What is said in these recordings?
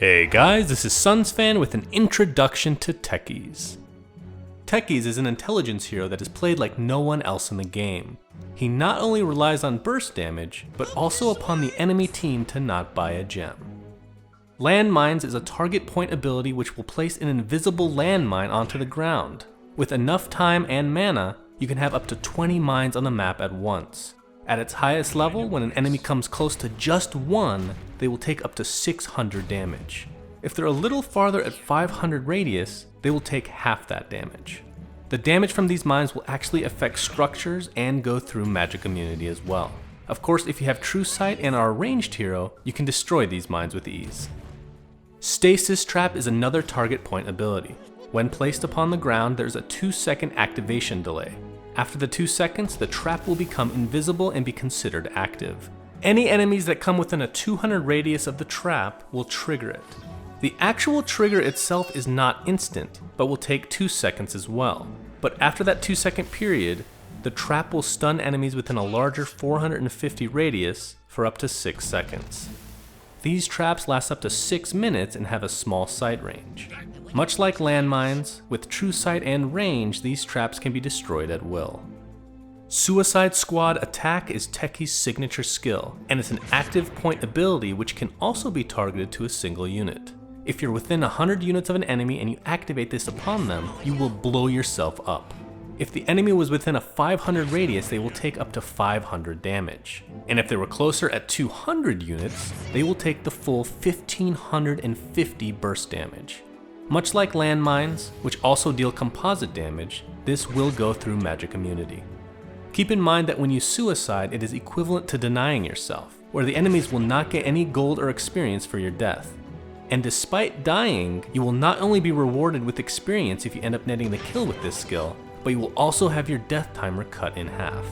Hey guys, this is SUNSfan with an introduction to Techies. Techies is an intelligence hero that is played like no one else in the game. He not only relies on burst damage, but also upon the enemy team to not buy a gem. Landmines is a target point ability which will place an invisible landmine onto the ground. With enough time and mana, you can have up to 20 mines on the map at once. At its highest level, when an enemy comes close to just one, they will take up to 600 damage. If they're a little farther at 500 radius, they will take half that damage. The damage from these mines will actually affect structures and go through magic immunity as well. Of course, if you have True Sight and are a ranged hero, you can destroy these mines with ease. Stasis Trap is another target point ability. When placed upon the ground, there's a 2-second activation delay. After the 2 seconds, the trap will become invisible and be considered active. Any enemies that come within a 200 radius of the trap will trigger it. The actual trigger itself is not instant, but will take 2 seconds as well. But after that 2-second period, the trap will stun enemies within a larger 450 radius for up to 6 seconds. These traps last up to 6 minutes and have a small sight range. Much like landmines, with true sight and range, these traps can be destroyed at will. Suicide Squad Attack is Techies' signature skill, and it's an active point ability which can also be targeted to a single unit. If you're within 100 units of an enemy and you activate this upon them, you will blow yourself up. If the enemy was within a 500 radius, they will take up to 500 damage. And if they were closer at 200 units, they will take the full 1550 burst damage. Much like landmines, which also deal composite damage, this will go through magic immunity. Keep in mind that when you suicide, it is equivalent to denying yourself, where the enemies will not get any gold or experience for your death. And despite dying, you will not only be rewarded with experience if you end up netting the kill with this skill, but you will also have your death timer cut in half.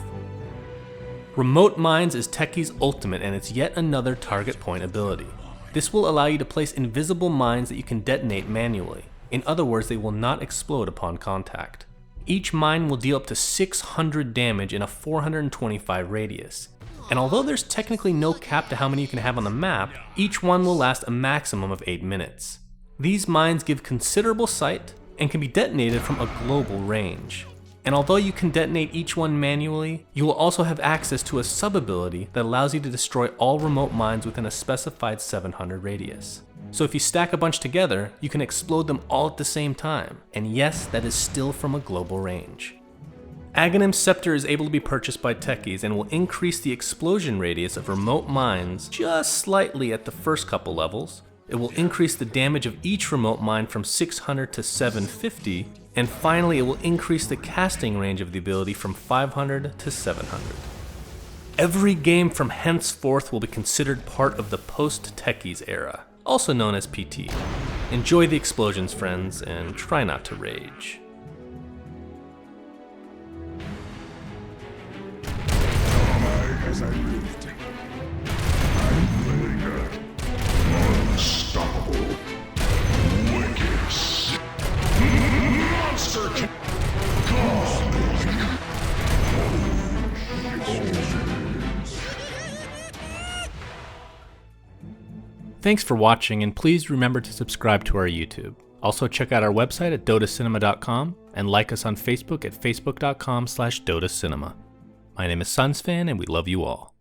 Remote Mines is Techies' ultimate, and it's yet another target point ability. This will allow you to place invisible mines that you can detonate manually. In other words, they will not explode upon contact. Each mine will deal up to 600 damage in a 425 radius. And although there's technically no cap to how many you can have on the map, each one will last a maximum of 8 minutes. These mines give considerable sight and can be detonated from a global range. And although you can detonate each one manually, you will also have access to a sub-ability that allows you to destroy all remote mines within a specified 700 radius. So if you stack a bunch together, you can explode them all at the same time, and yes, that is still from a global range. Ganim Scepter is able to be purchased by Techies and will increase the explosion radius of remote mines just slightly at the first couple levels. It will increase the damage of each remote mine from 600 to 750, and finally it will increase the casting range of the ability from 500 to 700. Every game from henceforth will be considered part of the post-Techies era, also known as PT. Enjoy the explosions, friends, and try not to rage. As I lived, I'm playing unstoppable, wicked, monster godlike. Thanks for watching, and please remember to subscribe to our YouTube. Also check out our website at Dotacinema.com and like us on Facebook at Facebook.com/Dotacinema. My name is SUNSfan, and we love you all.